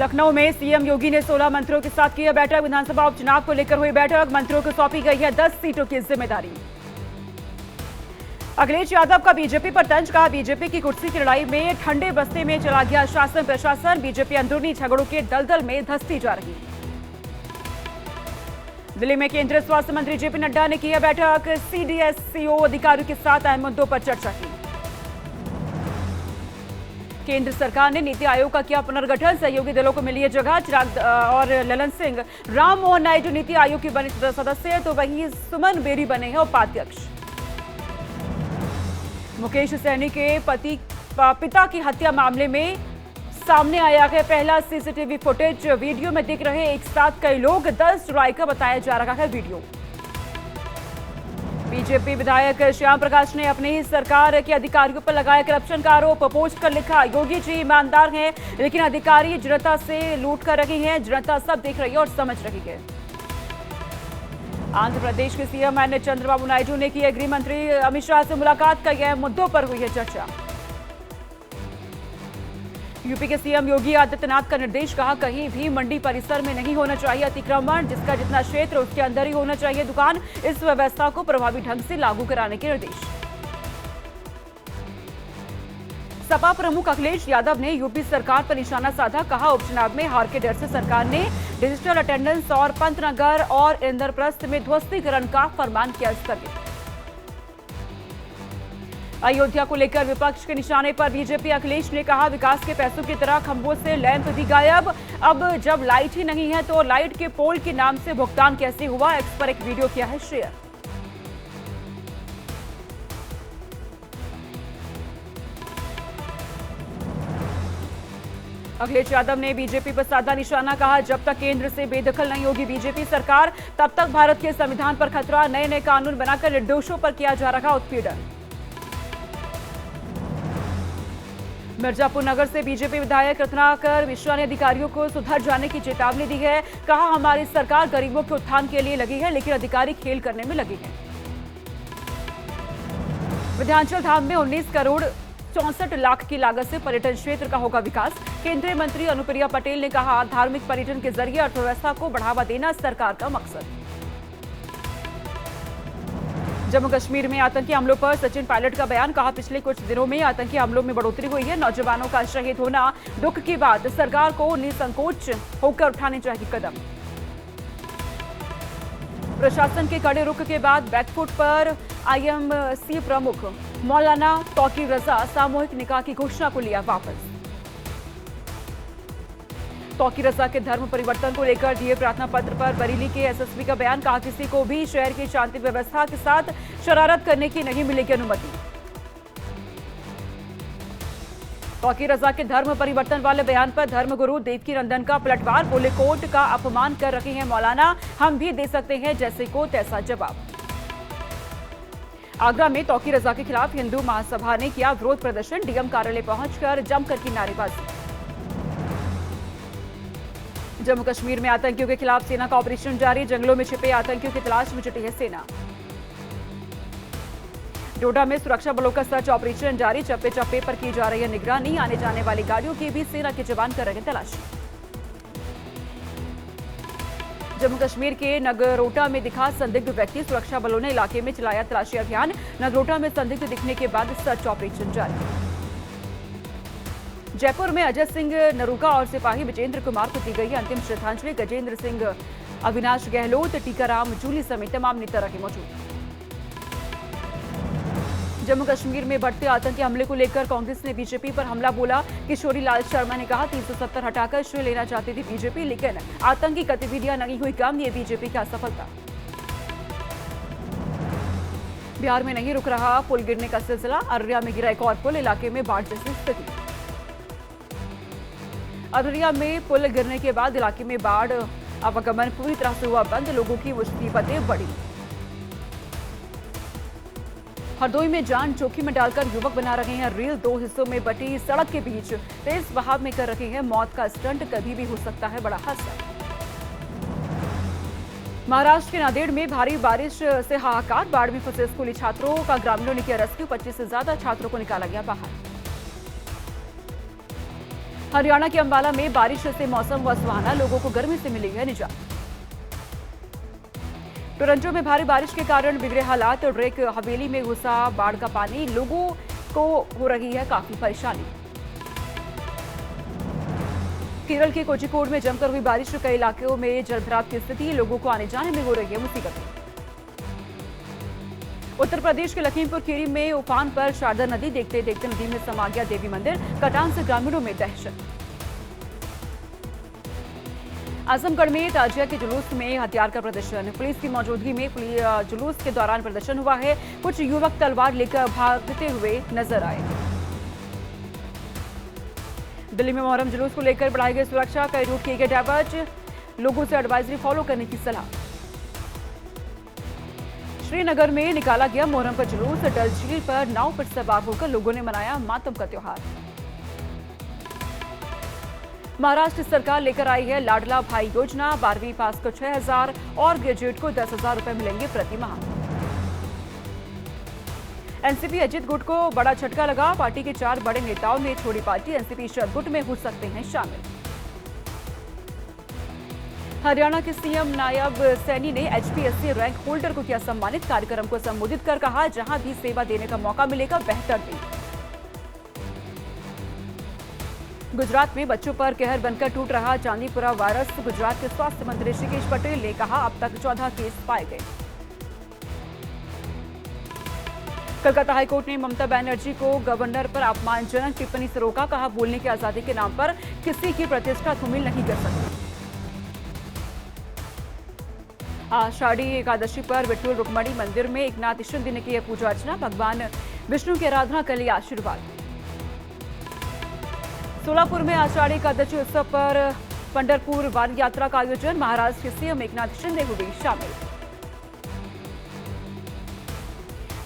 लखनऊ में सीएम योगी ने 16 मंत्रियों के साथ की बैठक। विधानसभा उपचुनाव को लेकर हुई बैठक। मंत्रियों को सौंपी गई है 10 सीटों की जिम्मेदारी। अखिलेश यादव का बीजेपी पर तंज। कहा, बीजेपी की कुर्सी की लड़ाई में ठंडे बस्ते में चला गया शासन प्रशासन। बीजेपी अंदरूनी झगड़ों के दलदल में धंसती जा रही। दिल्ली में केंद्रीय स्वास्थ्य मंत्री जेपी नड्डा ने की है बैठक। सीडीएस-सीओ अधिकारियों के साथ अहम मुद्दों पर चर्चा की। केंद्र सरकार ने नीति आयोग का किया पुनर्गठन। सहयोगी दलों को मिली है जगह। चिराग और ललन सिंह, राम मोहन नायडू नीति आयोग की बने सदस्य, तो वहीं सुमन बेरी बने हैं उपाध्यक्ष। मुकेश सहनी के पिता की हत्या मामले में सामने आया है पहला सीसीटीवी फुटेज। वीडियो में दिख रहे एक साथ कई लोग। 10 जुलाई का बताया जा रहा है वीडियो। बीजेपी विधायक श्याम प्रकाश ने अपनी ही सरकार के अधिकारियों पर लगाया करप्शन का आरोप। पोस्ट कर लिखा, योगी जी ईमानदार हैं लेकिन अधिकारी जनता से लूट कर रही हैं। जनता सब देख रही है और समझ रही है। आंध्र प्रदेश के सीएम एन चंद्रबाबू नायडू ने की है गृह मंत्री अमित शाह से मुलाकात। कई अहम मुद्दों पर हुई है चर्चा। यूपी के सीएम योगी आदित्यनाथ का निर्देश। कहा, कहीं भी मंडी परिसर में नहीं होना चाहिए अतिक्रमण। जिसका जितना क्षेत्र उसके अंदर ही होना चाहिए दुकान। इस व्यवस्था को प्रभावी ढंग से लागू कराने के निर्देश। सपा प्रमुख अखिलेश यादव ने यूपी सरकार पर निशाना साधा। कहा, उपचुनाव में हार के डर से सरकार ने डिजिटल अटेंडेंस और पंतनगर और इंद्रप्रस्थ में ध्वस्तीकरण का फरमान किया स्थगित। अयोध्या को लेकर विपक्ष के निशाने पर बीजेपी। अखिलेश ने कहा, विकास के पैसों की तरह खंभों से लैंप भी गायब। अब जब लाइट ही नहीं है तो लाइट के पोल के नाम से भुगतान कैसे हुआ। एक्स पर एक वीडियो किया है शेयर। अखिलेश यादव ने बीजेपी पर साधा निशाना। कहा, जब तक केंद्र से बेदखल नहीं होगी बीजेपी सरकार तब तक भारत के संविधान पर खतरा। नए नए कानून बनाकर निर्दोषों पर किया जा रहा उत्पीड़न। मिर्जापुर नगर से बीजेपी विधायक रत्नाकर मिश्रा ने अधिकारियों को सुधर जाने की चेतावनी दी है। कहा, हमारी सरकार गरीबों के उत्थान के लिए लगी है लेकिन अधिकारी खेल करने में लगे हैं। विंध्याचल धाम में 19 करोड़ 64 लाख की लागत से पर्यटन क्षेत्र का होगा विकास। केंद्रीय मंत्री अनुप्रिया पटेल ने कहा, धार्मिक पर्यटन के जरिए अर्थव्यवस्था को बढ़ावा देना सरकार का मकसद। जम्मू कश्मीर में आतंकी हमलों पर सचिन पायलट का बयान। कहा, पिछले कुछ दिनों में आतंकी हमलों में बढ़ोतरी हुई है। नौजवानों का शहीद होना दुख की बात। सरकार को निसंकोच होकर उठाने चाहिए कदम। प्रशासन के कड़े रुख के बाद बैकफुट पर आईएमसी प्रमुख मौलाना तौकीर रजा सामूहिक निकाह की घोषणा को लिया वापस। तौकीर रजा के धर्म परिवर्तन को लेकर दिए प्रार्थना पत्र पर बरेली के एसएसपी का बयान। कहा, किसी को भी शहर की शांति व्यवस्था के साथ शरारत करने की नहीं मिलेगी अनुमति। तौकीर रजा के धर्म परिवर्तन वाले बयान पर धर्मगुरु देवकी नंदन का पलटवार। बोले, कोर्ट का अपमान कर रहे हैं मौलाना, हम भी दे सकते हैं जैसे को तैसा जवाब। आगरा में तौकीर रजा के खिलाफ हिंदू महासभा ने किया विरोध प्रदर्शन। डीएम कार्यालय पहुंचकर जमकर की नारेबाजी। जम्मू कश्मीर में आतंकियों के खिलाफ सेना का ऑपरेशन जारी। जंगलों में छिपे आतंकियों की तलाश में जुटी है सेना। डोडा में सुरक्षा बलों का सर्च ऑपरेशन जारी। चप्पे चप्पे पर की जा रही है निगरानी। आने जाने वाली गाड़ियों की भी सेना के जवान कर रहे हैं तलाशी। जम्मू कश्मीर के नगरोटा में दिखा संदिग्ध व्यक्ति। सुरक्षा बलों ने इलाके में चलाया तलाशी अभियान। नगरोटा में संदिग्ध दिखने के बाद सर्च ऑपरेशन जारी। जयपुर में अजय सिंह नरूका और सिपाही विजेंद्र कुमार को दी गई अंतिम श्रद्धांजलि। गजेंद्र सिंह, अविनाश गहलोत, टीकाराम जूली समेत तमाम नेता रहे मौजूद। जम्मू कश्मीर में बढ़ते आतंकी हमले को लेकर कांग्रेस ने बीजेपी पर हमला बोला। किशोरी लाल शर्मा ने कहा, 370 हटाकर श्रेय लेना चाहती थी बीजेपी लेकिन आतंकी गतिविधियां नहीं हुई कम। ये बीजेपी की असफलता। बिहार में नहीं रुक रहा पुल गिरने का सिलसिला। अररिया में गिरा एक और पुल। इलाके में बाढ़ जैसी स्थिति। अररिया में पुल गिरने के बाद इलाके में बाढ़ आवागमन पूरी तरह से हुआ बंद। लोगों की मुसीबतें बढ़ी। हरदोई में जान जोखिम में डालकर युवक बना रहे हैं रील। 2 हिस्सों में बटी सड़क के बीच तेज बहाव में कर रहे हैं मौत का स्टंट। कभी भी हो सकता है बड़ा हादसा। महाराष्ट्र के नांदेड़ में भारी बारिश से हाहाकार। बाढ़ में फंसे स्कूली छात्रों का ग्रामीणों ने किया रेस्क्यू। 25 से ज्यादा छात्रों को निकाला गया बाहर। हरियाणा के अंबाला में बारिश से मौसम हुआ सुहाना, लोगों को गर्मी से मिली है निजात। टोरंटो में भारी बारिश के कारण बिगड़े हालात, ड्रेक हवेली में घुसा बाढ़ का पानी, लोगों को हो रही है काफी परेशानी। केरल के कोझिकोड में जमकर हुई बारिश, कई इलाकों में जलभराव की स्थिति, लोगों को आने जाने में हो रही है मुसीबतें। उत्तर प्रदेश के लखीमपुर खीरी में उफान पर शारदा नदी, देखते देखते नदी में समा गया देवी मंदिर, कटान से ग्रामीणों में दहशत। आजमगढ़ में ताजिया के जुलूस में हथियार का प्रदर्शन, पुलिस की मौजूदगी में जुलूस के दौरान प्रदर्शन हुआ है, कुछ युवक तलवार लेकर भागते हुए नजर आए। दिल्ली में मोहर्रम जुलूस को लेकर बढ़ाई गई सुरक्षा, कई रूट किए गए डाइवर्ट, लोगों से एडवाइजरी फॉलो करने की सलाह। श्रीनगर में निकाला गया मोहर्रम का जुलूस, डल झील पर नाव पर सवार होकर लोगों ने मनाया मातम का त्योहार। महाराष्ट्र सरकार लेकर आई है लाडला भाई योजना, 12वीं पास को 6,000 और ग्रेजुएट को 10,000 रुपए मिलेंगे प्रति माह। एनसीपी अजित गुट को बड़ा झटका लगा, पार्टी के 4 बड़े नेताओं ने छोड़ी पार्टी, एनसीपी शरद गुट में हो सकते हैं शामिल। हरियाणा के सीएम नायब सैनी ने एचपीएससी रैंक होल्डर को किया सम्मानित, कार्यक्रम को संबोधित कर कहा, जहां भी सेवा देने का मौका मिलेगा बेहतर दें। गुजरात में बच्चों पर कहर बनकर टूट रहा चांदीपुरा वायरस, गुजरात के स्वास्थ्य मंत्री ऋषिकेश पटेल ने कहा, अब तक 14 केस पाए गए। कलकत्ता हाईकोर्ट ने ममता बनर्जी को गवर्नर पर अपमानजनक टिप्पणी से रोका, कहा, बोलने की आजादी के नाम पर किसी की प्रतिष्ठा धूमिल नहीं कर सकती। आषाढ़ी एकादशी पर विठ्ठल रुक्मणी मंदिर में एकनाथ शिंदे ने की पूजा अर्चना, भगवान विष्णु की आराधना कर लिया आशीर्वाद। सोलापुर में आषाढ़ी एकादशी उत्सव पर पंढरपुर वारी यात्रा का आयोजन, महाराष्ट्र के सीएम एकनाथ शिंदे हुए शामिल।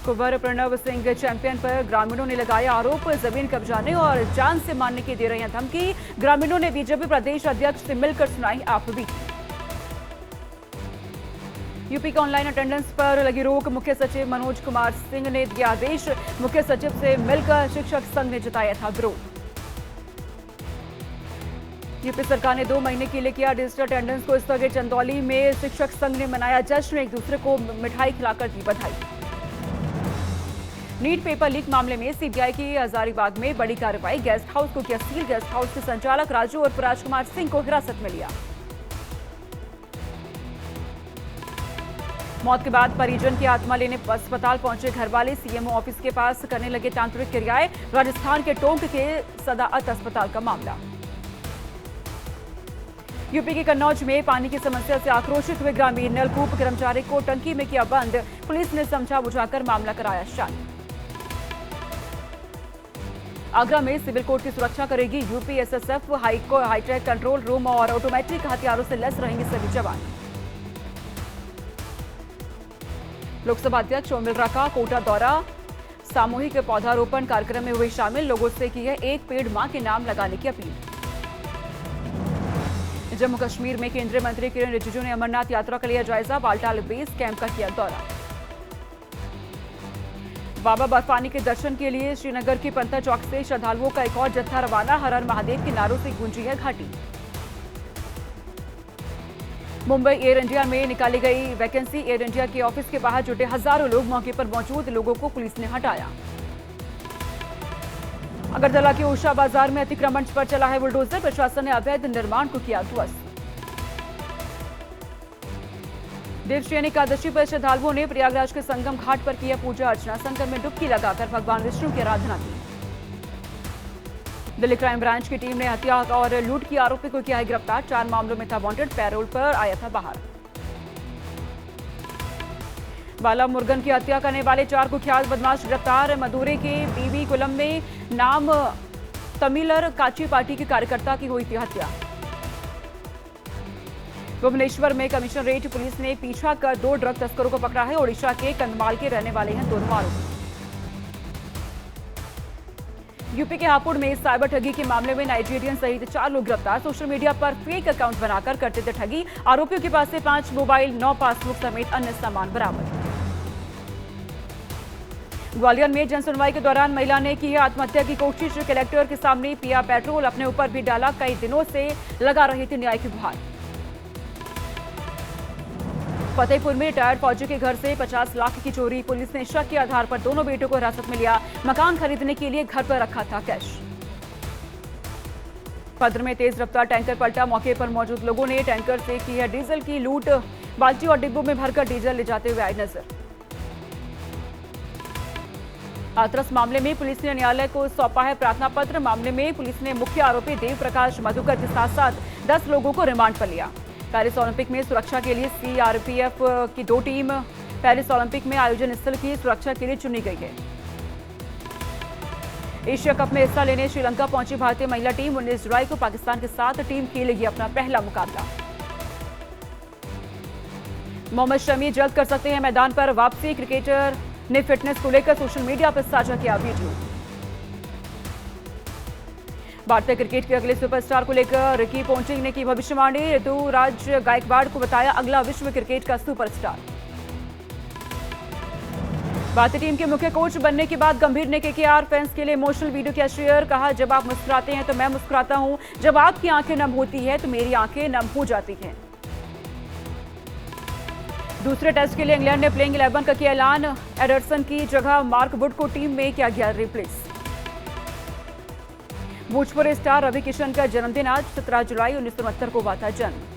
कुंवर प्रणव सिंह चैंपियन पर ग्रामीणों ने लगाया आरोप, जमीन कब्जाने और जान से मारने की दे रही हैं धमकी, ग्रामीणों ने बीजेपी प्रदेश अध्यक्ष से मिलकर सुनाई आपबीती। यूपी का ऑनलाइन अटेंडेंस पर लगी रोक, मुख्य सचिव मनोज कुमार सिंह ने दिया आदेश, मुख्य सचिव से मिलकर शिक्षक संघ ने जताया था विरोध। यूपी सरकार ने 2 महीने के लिए किया डिजिटल अटेंडेंस को स्थगित, चंदौली में शिक्षक संघ ने मनाया जश्न, एक दूसरे को मिठाई खिलाकर दी बधाई। नीट पेपर लीक मामले में सीबीआई की हजारीबाग में बड़ी कार्रवाई, गेस्ट हाउस को किया सील, गेस्ट हाउस के संचालक राजू और राजकुमार सिंह को हिरासत में लिया। मौत के बाद परिजन की आत्मा लेने अस्पताल पहुंचे घरवाले, सीएमओ ऑफिस के पास करने लगे तांत्रिक क्रियाएं, राजस्थान के टोंक के सदाअत अस्पताल का मामला। यूपी के कन्नौज में पानी की समस्या से आक्रोशित हुए ग्रामीण, नलकूप कर्मचारी को टंकी में किया बंद, पुलिस ने समझा बुझाकर मामला कराया शांत। आगरा में सिविल कोर्ट की सुरक्षा करेगी UP SSF, high tech control room और ऑटोमेटिक हथियारों से लैस रहेंगे सभी जवान। लोकसभा अध्यक्ष ओम बिरला का कोटा दौरा, सामूहिक पौधारोपण कार्यक्रम में हुए शामिल, लोगों से की है एक पेड़ मां के नाम लगाने की अपील। जम्मू कश्मीर में केंद्रीय मंत्री किरण रिजिजू ने अमरनाथ यात्रा का लिया जायजा, बालटाल बेस कैंप का किया दौरा। बाबा बर्फानी के दर्शन के लिए श्रीनगर की पंथा चौक से श्रद्धालुओं का एक और जत्था रवाना, हर हर महादेव के नारों से गूंजी है घाटी। मुंबई एयर इंडिया में निकाली गई वैकेंसी, एयर इंडिया के ऑफिस के बाहर जुटे हजारों लोग, मौके पर मौजूद लोगों को पुलिस ने हटाया। अगरतला के उषा बाजार में अतिक्रमण पर चला है बुलडोजर, प्रशासन ने अवैध निर्माण को किया ध्वस्त। देवशयनी एकादशी पर श्रद्धालुओं ने प्रयागराज के संगम घाट पर किया पूजा अर्चना, संगम में डुबकी लगाकर भगवान विष्णु की आराधना की। दिल्ली क्राइम ब्रांच की टीम ने हत्या और लूट की आरोपी को किया है गिरफ्तार, 4 मामलों में था वांटेड, पैरोल पर आया था बाहर। बाला मुर्गन की हत्या करने वाले 4 कुख्यात बदमाश गिरफ्तार, मदुरै के बीबी कुलम में नाम तमिलर काची पार्टी के कार्यकर्ता की हुई थी हत्या। भुवनेश्वर में कमिश्नरेट पुलिस ने पीछा कर 2 ड्रग तस्करों को पकड़ा है, ओडिशा के कंधमाल के रहने वाले हैं दोनों आरोपी। यूपी के हापुड़ में साइबर ठगी के मामले में नाइजीरियन सहित 4 लोग गिरफ्तार, सोशल मीडिया पर फेक अकाउंट बनाकर करते थे ठगी, आरोपियों के पास से 5 मोबाइल, 9 पासबुक समेत अन्य सामान बरामद। ग्वालियर में जनसुनवाई के दौरान महिला ने की है आत्महत्या की कोशिश। कलेक्टर के सामने पिया पेट्रोल, अपने ऊपर भी डाला। कई दिनों से लगा रही थी न्याय की गुहार। फतेहपुर में रिटायर्ड फौजी के घर से 50 लाख की चोरी। पुलिस ने शक के आधार पर दोनों बेटों को हिरासत में लिया। मकान खरीदने के लिए घर पर रखा था कैश। पद्र में तेज रफ्तार टैंकर पलटा। मौके पर मौजूद लोगों ने टैंकर से की है डीजल की लूट। बाल्टी और डिब्बों में भरकर डीजल ले जाते हुए आए नजर। हाथरस मामले में पुलिस ने न्यायालय को सौंपा है प्रार्थना पत्र। मामले में पुलिस ने मुख्य आरोपी देव प्रकाश मधुकर के साथ साथ 10 लोगों को रिमांड पर लिया। पेरिस ओलंपिक में सुरक्षा के लिए सीआरपीएफ की 2 टीम पेरिस ओलंपिक में आयोजन स्थल की सुरक्षा के लिए चुनी गई है। एशिया कप में हिस्सा लेने श्रीलंका पहुंची भारतीय महिला टीम। 19 जुलाई को पाकिस्तान के साथ टीम खेलेगी अपना पहला मुकाबला। मोहम्मद शमी जल्द कर सकते हैं मैदान पर वापसी। क्रिकेटर ने फिटनेस को लेकर सोशल मीडिया पर साझा किया वीडियो। भारतीय क्रिकेट के अगले सुपरस्टार को लेकर रिकी पोंटिंग ने की भविष्यवाणी। ऋतुराज गायकवाड़ को बताया अगला विश्व क्रिकेट का सुपरस्टार। भारतीय टीम के मुख्य कोच बनने के बाद गंभीर ने केकेआर फैंस के लिए इमोशनल वीडियो किया शेयर। कहा, जब आप मुस्कुराते हैं तो मैं मुस्कुराता हूं, जब आपकी आंखें नम होती है तो मेरी आंखें नम हो जाती हैं। दूसरे टेस्ट के लिए इंग्लैंड ने प्लेइंग 11 का किया ऐलान। एडरसन की जगह मार्क वुड को टीम में किया गया रिप्लेस। भोजपुरी स्टार रवि किशन का जन्मदिन आज 17 जुलाई 1969 को हुआ था जन्म।